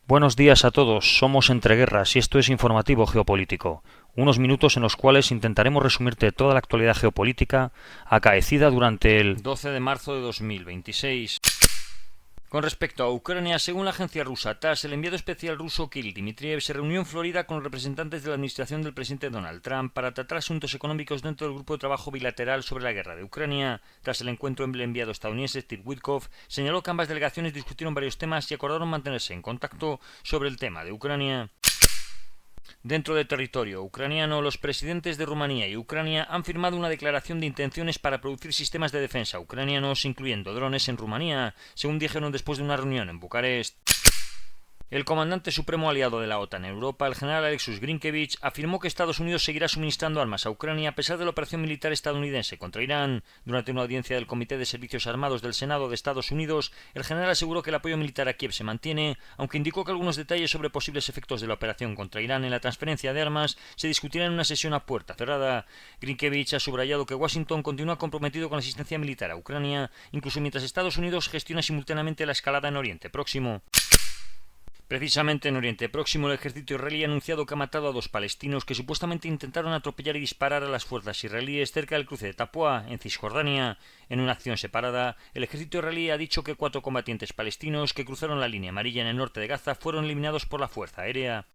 Buenos días a todos, somos Entre Guerras y esto es Informativo Geopolítico, unos minutos en los cuales intentaremos resumirte toda la actualidad geopolítica acaecida durante el 12 de marzo de 2026. Con respecto a Ucrania, según la agencia rusa TASS, el enviado especial ruso Kirill Dmitriev se reunió en Florida con representantes de la administración del presidente Donald Trump para tratar asuntos económicos dentro del grupo de trabajo bilateral sobre la guerra de Ucrania. Tras el encuentro, el enviado estadounidense Steve Witkoff señaló que ambas delegaciones discutieron varios temas y acordaron mantenerse en contacto sobre el tema de Ucrania. Dentro del territorio ucraniano, los presidentes de Rumanía y Ucrania han firmado una declaración de intenciones para producir sistemas de defensa ucranianos, incluyendo drones, en Rumanía, según dijeron después de una reunión en Bucarest. El comandante supremo aliado de la OTAN en Europa, el general Alexus Grinkevich, afirmó que Estados Unidos seguirá suministrando armas a Ucrania a pesar de la operación militar estadounidense contra Irán. Durante una audiencia del Comité de Servicios Armados del Senado de Estados Unidos, el general aseguró que el apoyo militar a Kiev se mantiene, aunque indicó que algunos detalles sobre posibles efectos de la operación contra Irán en la transferencia de armas se discutirán en una sesión a puerta cerrada. Grinkevich ha subrayado que Washington continúa comprometido con la asistencia militar a Ucrania, incluso mientras Estados Unidos gestiona simultáneamente la escalada en Oriente Próximo. Precisamente en Oriente Próximo, el ejército israelí ha anunciado que ha matado a 2 palestinos que supuestamente intentaron atropellar y disparar a las fuerzas israelíes cerca del cruce de Tapua, en Cisjordania. En una acción separada, el ejército israelí ha dicho que 4 combatientes palestinos que cruzaron la línea amarilla en el norte de Gaza fueron eliminados por la fuerza aérea.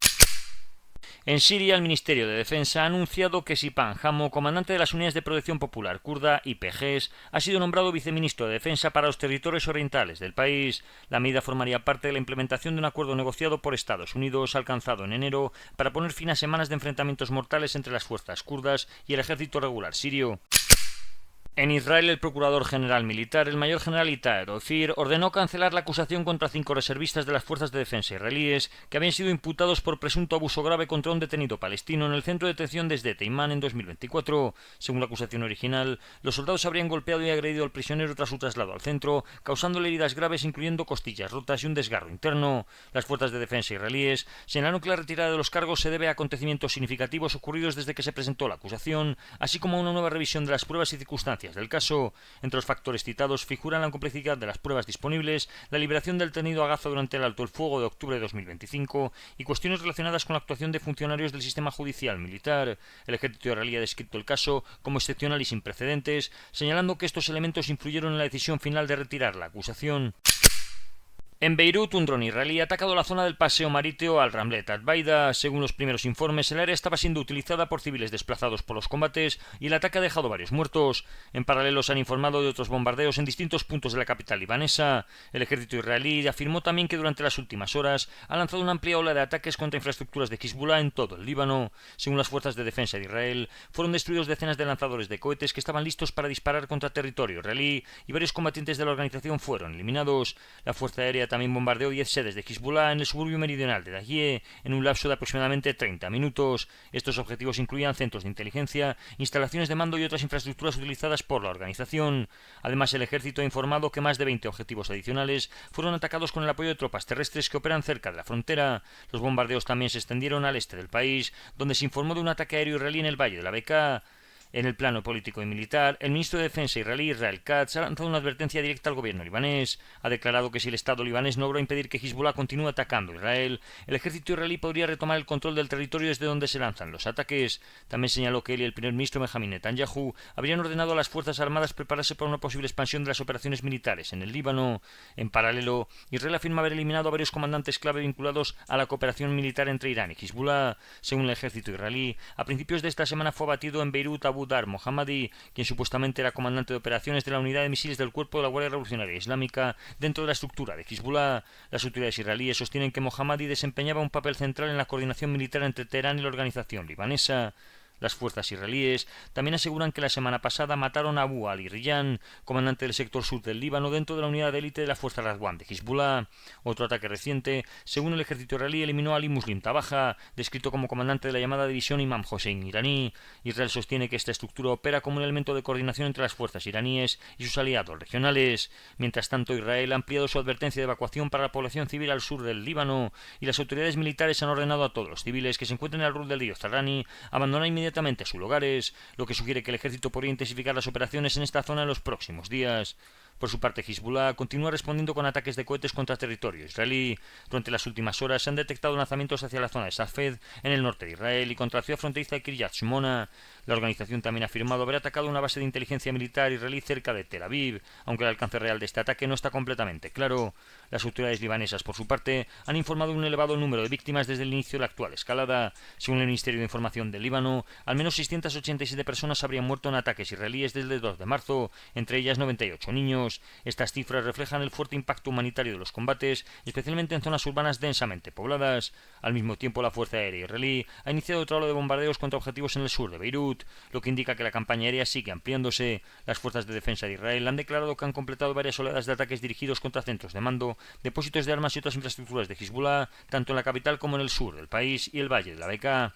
En Siria, el Ministerio de Defensa ha anunciado que Sipan Hamo, comandante de las Unidades de Protección Popular kurda, YPGs, ha sido nombrado viceministro de Defensa para los territorios orientales del país. La medida formaría parte de la implementación de un acuerdo negociado por Estados Unidos alcanzado en enero para poner fin a semanas de enfrentamientos mortales entre las fuerzas kurdas y el ejército regular sirio. En Israel, el procurador general militar, el mayor general Itaer Ofir, ordenó cancelar la acusación contra 5 reservistas de las fuerzas de defensa israelíes que habían sido imputados por presunto abuso grave contra un detenido palestino en el centro de detención desde Teimán en 2024. Según la acusación original, los soldados habrían golpeado y agredido al prisionero tras su traslado al centro, causándole heridas graves incluyendo costillas rotas y un desgarro interno. Las fuerzas de defensa israelíes señalaron que la retirada de los cargos se debe a acontecimientos significativos ocurridos desde que se presentó la acusación, así como a una nueva revisión de las pruebas y circunstancias del caso. Entre los factores citados figuran la complejidad de las pruebas disponibles, la liberación del detenido a Gaza durante el alto el fuego de octubre de 2025 y cuestiones relacionadas con la actuación de funcionarios del sistema judicial militar. El ejército israelí ha descrito el caso como excepcional y sin precedentes, señalando que estos elementos influyeron en la decisión final de retirar la acusación. En Beirut, un dron israelí ha atacado la zona del paseo marítimo al Ramlet al-Baida. Según los primeros informes, el área estaba siendo utilizada por civiles desplazados por los combates y el ataque ha dejado varios muertos. En paralelo, se han informado de otros bombardeos en distintos puntos de la capital libanesa. El ejército israelí afirmó también que durante las últimas horas ha lanzado una amplia ola de ataques contra infraestructuras de Hezbollah en todo el Líbano. Según las fuerzas de defensa de Israel, fueron destruidos decenas de lanzadores de cohetes que estaban listos para disparar contra territorio israelí y varios combatientes de la organización fueron eliminados. La fuerza aérea también bombardeó 10 sedes de Hezbollah en el suburbio meridional de Dahye en un lapso de aproximadamente 30 minutos. Estos objetivos incluían centros de inteligencia, instalaciones de mando y otras infraestructuras utilizadas por la organización. Además, el ejército ha informado que más de 20 objetivos adicionales fueron atacados con el apoyo de tropas terrestres que operan cerca de la frontera. Los bombardeos también se extendieron al este del país, donde se informó de un ataque aéreo israelí en el valle de la Bekaa. En el plano político y militar, el ministro de Defensa israelí Israel Katz ha lanzado una advertencia directa al gobierno libanés. Ha declarado que si el Estado libanés no logra impedir que Hezbollah continúe atacando a Israel, el ejército israelí podría retomar el control del territorio desde donde se lanzan los ataques. También señaló que él y el primer ministro Benjamin Netanyahu habrían ordenado a las Fuerzas Armadas prepararse para una posible expansión de las operaciones militares en el Líbano. En paralelo, Israel afirma haber eliminado a varios comandantes clave vinculados a la cooperación militar entre Irán y Hezbollah. Según el ejército israelí, a principios de esta semana fue abatido en Beirut Abu Dar Mohammadi, quien supuestamente era comandante de operaciones de la unidad de misiles del Cuerpo de la Guardia Revolucionaria Islámica dentro de la estructura de Hezbollah. Las autoridades israelíes sostienen que Mohammadi desempeñaba un papel central en la coordinación militar entre Teherán y la organización libanesa. Las fuerzas israelíes también aseguran que la semana pasada mataron a Abu Ali Riyan, comandante del sector sur del Líbano, dentro de la unidad de élite de la fuerza Radwan de Hezbollah. Otro ataque reciente, según el ejército israelí, eliminó a Ali Muslim Tabaja, descrito como comandante de la llamada división Imam Hossein iraní. Israel sostiene que esta estructura opera como un elemento de coordinación entre las fuerzas iraníes y sus aliados regionales. Mientras tanto, Israel ha ampliado su advertencia de evacuación para la población civil al sur del Líbano y las autoridades militares han ordenado a todos los civiles que se encuentren al sur del río Zarrani abandonar inmediatamente a sus lugares, lo que sugiere que el ejército podría intensificar las operaciones en esta zona en los próximos días. Por su parte, Hezbollah continúa respondiendo con ataques de cohetes contra territorio israelí. Durante las últimas horas se han detectado lanzamientos hacia la zona de Safed, en el norte de Israel, y contra la ciudad fronteriza de Kiryat Shmona. La organización también ha afirmado haber atacado una base de inteligencia militar israelí cerca de Tel Aviv, aunque el alcance real de este ataque no está completamente claro. Las autoridades libanesas, por su parte, han informado un elevado número de víctimas desde el inicio de la actual escalada. Según el Ministerio de Información del Líbano, al menos 687 personas habrían muerto en ataques israelíes desde el 2 de marzo, entre ellas 98 niños. Estas cifras reflejan el fuerte impacto humanitario de los combates, especialmente en zonas urbanas densamente pobladas. Al mismo tiempo, la Fuerza Aérea israelí ha iniciado otro ola de bombardeos contra objetivos en el sur de Beirut, lo que indica que la campaña aérea sigue ampliándose. Las fuerzas de defensa de Israel han declarado que han completado varias oleadas de ataques dirigidos contra centros de mando, depósitos de armas y otras infraestructuras de Hezbollah, tanto en la capital como en el sur del país y el valle de la Bekaa.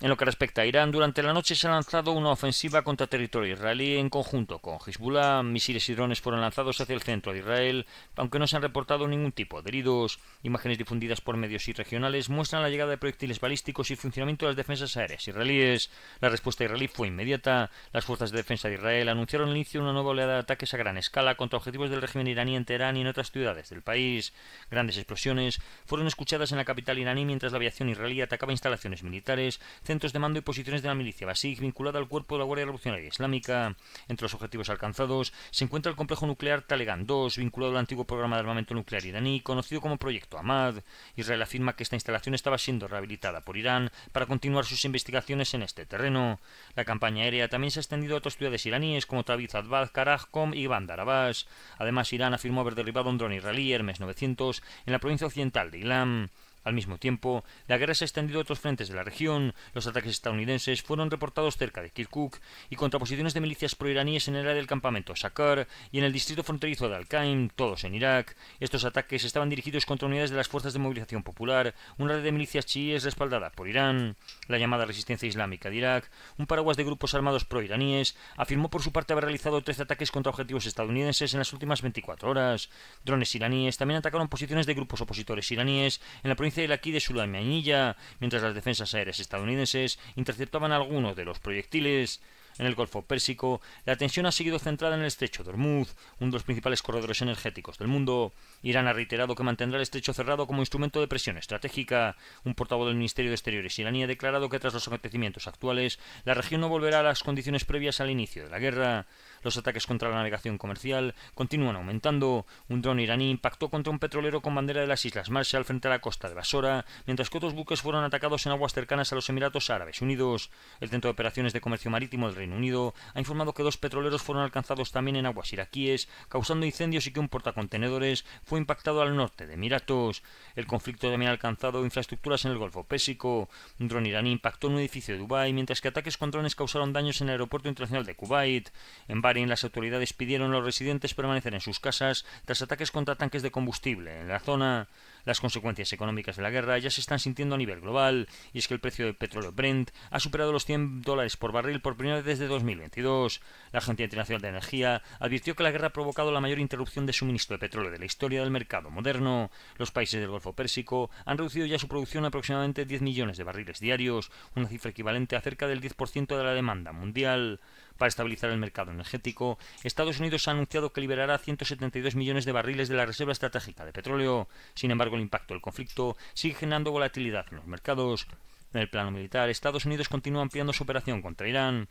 En lo que respecta a Irán, durante la noche se ha lanzado una ofensiva contra territorio israelí en conjunto con Hezbollah. Misiles y drones fueron lanzados hacia el centro de Israel, aunque no se han reportado ningún tipo de heridos. Imágenes difundidas por medios regionales muestran la llegada de proyectiles balísticos y el funcionamiento de las defensas aéreas israelíes. La respuesta israelí fue inmediata. Las fuerzas de defensa de Israel anunciaron el inicio de una nueva oleada de ataques a gran escala contra objetivos del régimen iraní en Teherán y en otras ciudades del país. Grandes explosiones fueron escuchadas en la capital iraní mientras la aviación israelí atacaba instalaciones militares, centros de mando y posiciones de la milicia Basij vinculada al cuerpo de la Guardia Revolucionaria Islámica. Entre los objetivos alcanzados se encuentra el complejo nuclear Talegan II, vinculado al antiguo programa de armamento nuclear iraní, conocido como Proyecto Ahmad. Israel afirma que esta instalación estaba siendo rehabilitada por Irán para continuar sus investigaciones en este terreno. La campaña aérea también se ha extendido a otras ciudades iraníes como Tabriz, Adbad, Karaj, Qom y Bandar Abbas. Además, Irán afirmó haber derribado un dron israelí Hermes 900 en la provincia occidental de Ilam. Al mismo tiempo, la guerra se ha extendido a otros frentes de la región. Los ataques estadounidenses fueron reportados cerca de Kirkuk y contra posiciones de milicias proiraníes en el área del campamento Shakar y en el distrito fronterizo de Al-Qaim, todos en Irak. Estos ataques estaban dirigidos contra unidades de las Fuerzas de Movilización Popular, una red de milicias chiíes respaldada por Irán. La llamada Resistencia Islámica de Irak, un paraguas de grupos armados proiraníes, afirmó por su parte haber realizado 13 ataques contra objetivos estadounidenses en las últimas 24 horas. Drones iraníes también atacaron posiciones de grupos opositores iraníes en la provincia del Aquí de Sulaymaniyah, mientras las defensas aéreas estadounidenses interceptaban algunos de los proyectiles. En el Golfo Pérsico, la tensión ha seguido centrada en el estrecho de Hormuz, uno de los principales corredores energéticos del mundo. Irán ha reiterado que mantendrá el estrecho cerrado como instrumento de presión estratégica. Un portavoz del Ministerio de Exteriores iraní ha declarado que tras los acontecimientos actuales, la región no volverá a las condiciones previas al inicio de la guerra. Los ataques contra la navegación comercial continúan aumentando. Un dron iraní impactó contra un petrolero con bandera de las Islas Marshall frente a la costa de Basora, mientras que otros buques fueron atacados en aguas cercanas a los Emiratos Árabes Unidos. El Centro de Operaciones de Comercio Marítimo del Reino Unido ha informado que 2 petroleros fueron alcanzados también en aguas iraquíes, causando incendios, y que un portacontenedores fue impactado al norte de Emiratos. El conflicto también ha alcanzado infraestructuras en el Golfo Pérsico. Un dron iraní impactó en un edificio de Dubái, mientras que ataques con drones causaron daños en el aeropuerto internacional de Kuwait. En Bahrein, las autoridades pidieron a los residentes permanecer en sus casas tras ataques contra tanques de combustible en la zona. Las consecuencias económicas de la guerra ya se están sintiendo a nivel global, y es que el precio del petróleo Brent ha superado los $100 por barril por primera vez desde 2022. La Agencia Internacional de Energía advirtió que la guerra ha provocado la mayor interrupción de suministro de petróleo de la historia del mercado moderno. Los países del Golfo Pérsico han reducido ya su producción a aproximadamente 10 millones de barriles diarios, una cifra equivalente a cerca del 10% de la demanda mundial. Para estabilizar el mercado energético, Estados Unidos ha anunciado que liberará 172 millones de barriles de la reserva estratégica de petróleo. Sin embargo, el impacto del conflicto sigue generando volatilidad en los mercados. En el plano militar, Estados Unidos continúa ampliando su operación contra Irán.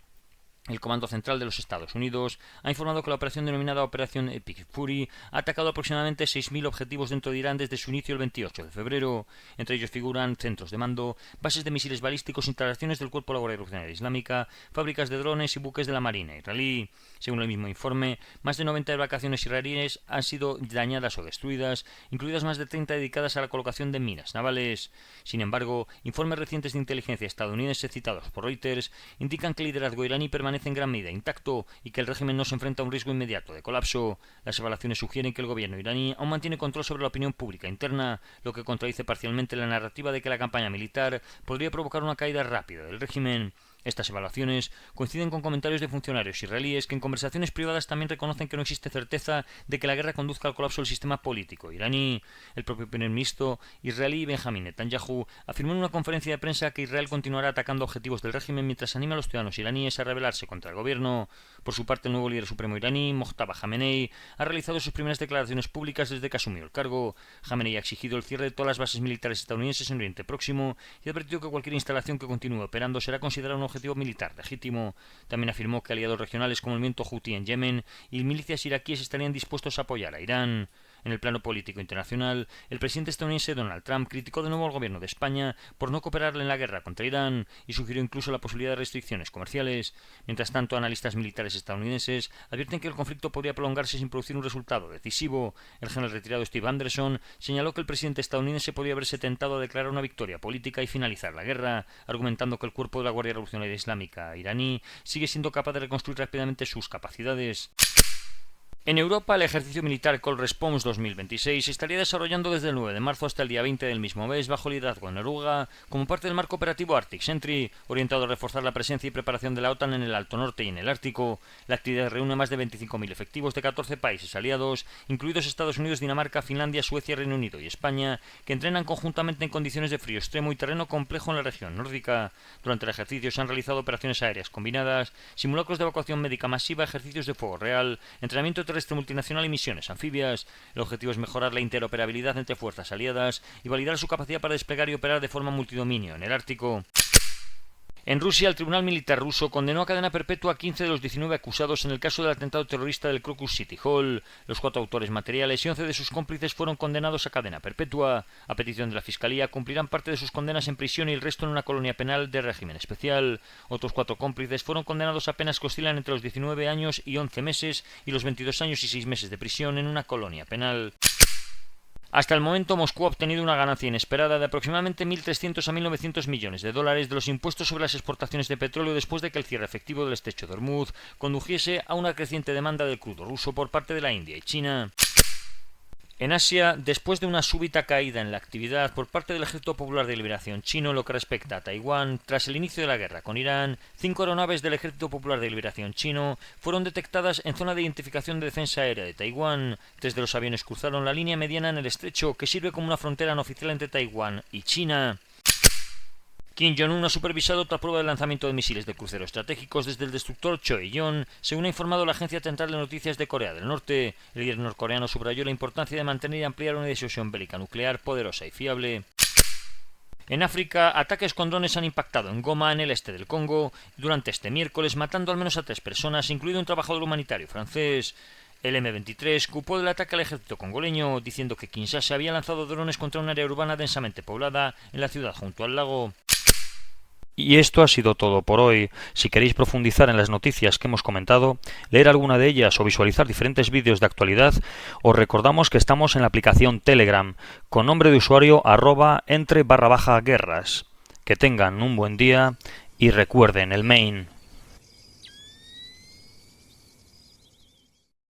El Comando Central de los Estados Unidos ha informado que la operación denominada Operación Epic Fury ha atacado aproximadamente 6.000 objetivos dentro de Irán desde su inicio el 28 de febrero. Entre ellos figuran centros de mando, bases de misiles balísticos, instalaciones del Cuerpo de la Guardia Revolucionaria Islámica, fábricas de drones y buques de la Marina israelí. Según el mismo informe, más de 90 embarcaciones israelíes han sido dañadas o destruidas, incluidas más de 30 dedicadas a la colocación de minas navales. Sin embargo, informes recientes de inteligencia estadounidense citados por Reuters indican que el liderazgo iraní permanece en gran medida intacto y que el régimen no se enfrenta a un riesgo inmediato de colapso. Las evaluaciones sugieren que el gobierno iraní aún mantiene control sobre la opinión pública interna, lo que contradice parcialmente la narrativa de que la campaña militar podría provocar una caída rápida del régimen. Estas evaluaciones coinciden con comentarios de funcionarios israelíes que en conversaciones privadas también reconocen que no existe certeza de que la guerra conduzca al colapso del sistema político iraní. El propio primer ministro israelí Benjamin Netanyahu afirmó en una conferencia de prensa que Israel continuará atacando objetivos del régimen mientras anima a los ciudadanos iraníes a rebelarse contra el gobierno. Por su parte, el nuevo líder supremo iraní, Mojtaba Khamenei, ha realizado sus primeras declaraciones públicas desde que asumió el cargo. Khamenei ha exigido el cierre de todas las bases militares estadounidenses en Oriente Próximo y ha advertido que cualquier instalación que continúe operando será considerada un objetivo militar legítimo. También afirmó que aliados regionales como el movimiento Houthi en Yemen y milicias iraquíes estarían dispuestos a apoyar a Irán. En el plano político internacional, el presidente estadounidense Donald Trump criticó de nuevo al gobierno de España por no cooperarle en la guerra contra Irán y sugirió incluso la posibilidad de restricciones comerciales. Mientras tanto, analistas militares estadounidenses advierten que el conflicto podría prolongarse sin producir un resultado decisivo. El general retirado Steve Anderson señaló que el presidente estadounidense podría haberse tentado a declarar una victoria política y finalizar la guerra, argumentando que el cuerpo de la Guardia Revolucionaria Islámica iraní sigue siendo capaz de reconstruir rápidamente sus capacidades. En Europa, el ejercicio militar Cold Response 2026 se estaría desarrollando desde el 9 de marzo hasta el día 20 del mismo mes bajo liderazgo de Noruega, como parte del marco operativo Arctic Sentry, orientado a reforzar la presencia y preparación de la OTAN en el Alto Norte y en el Ártico. La actividad reúne más de 25.000 efectivos de 14 países aliados, incluidos Estados Unidos, Dinamarca, Finlandia, Suecia, Reino Unido y España, que entrenan conjuntamente en condiciones de frío extremo y terreno complejo en la región nórdica. Durante el ejercicio se han realizado operaciones aéreas combinadas, simulacros de evacuación médica masiva, ejercicios de fuego real, entrenamiento terrestre multinacional y misiones anfibias. El objetivo es mejorar la interoperabilidad entre fuerzas aliadas y validar su capacidad para desplegar y operar de forma multidominio en el Ártico. En Rusia, el Tribunal Militar ruso condenó a cadena perpetua a 15 de los 19 acusados en el caso del atentado terrorista del Crocus City Hall. Los 4 autores materiales y 11 de sus cómplices fueron condenados a cadena perpetua. A petición de la Fiscalía, cumplirán parte de sus condenas en prisión y el resto en una colonia penal de régimen especial. Otros 4 cómplices fueron condenados a penas que oscilan entre los 19 años y 11 meses y los 22 años y 6 meses de prisión en una colonia penal. Hasta el momento, Moscú ha obtenido una ganancia inesperada de aproximadamente 1.300 a 1.900 millones de dólares de los impuestos sobre las exportaciones de petróleo después de que el cierre efectivo del estrecho de Hormuz condujese a una creciente demanda del crudo ruso por parte de la India y China. En Asia, después de una súbita caída en la actividad por parte del Ejército Popular de Liberación chino en lo que respecta a Taiwán, tras el inicio de la guerra con Irán, 5 aeronaves del Ejército Popular de Liberación chino fueron detectadas en zona de identificación de defensa aérea de Taiwán. 3 de los aviones cruzaron la línea mediana en el estrecho que sirve como una frontera no oficial entre Taiwán y China. Kim Jong-un ha supervisado otra prueba de lanzamiento de misiles de crucero estratégicos desde el destructor Choe-yong, según ha informado la Agencia Central de Noticias de Corea del Norte. El líder norcoreano subrayó la importancia de mantener y ampliar una disuasión bélica nuclear poderosa y fiable. En África, ataques con drones han impactado en Goma, en el este del Congo, durante este miércoles, matando al menos a 3 personas, incluido un trabajador humanitario francés. El M23 culpó del ataque al ejército congoleño, diciendo que Kinshasa había lanzado drones contra un área urbana densamente poblada en la ciudad junto al lago. Y esto ha sido todo por hoy. Si queréis profundizar en las noticias que hemos comentado, leer alguna de ellas o visualizar diferentes vídeos de actualidad, os recordamos que estamos en la aplicación Telegram, con nombre de usuario @entre_guerras. Que tengan un buen día y recuerden el main.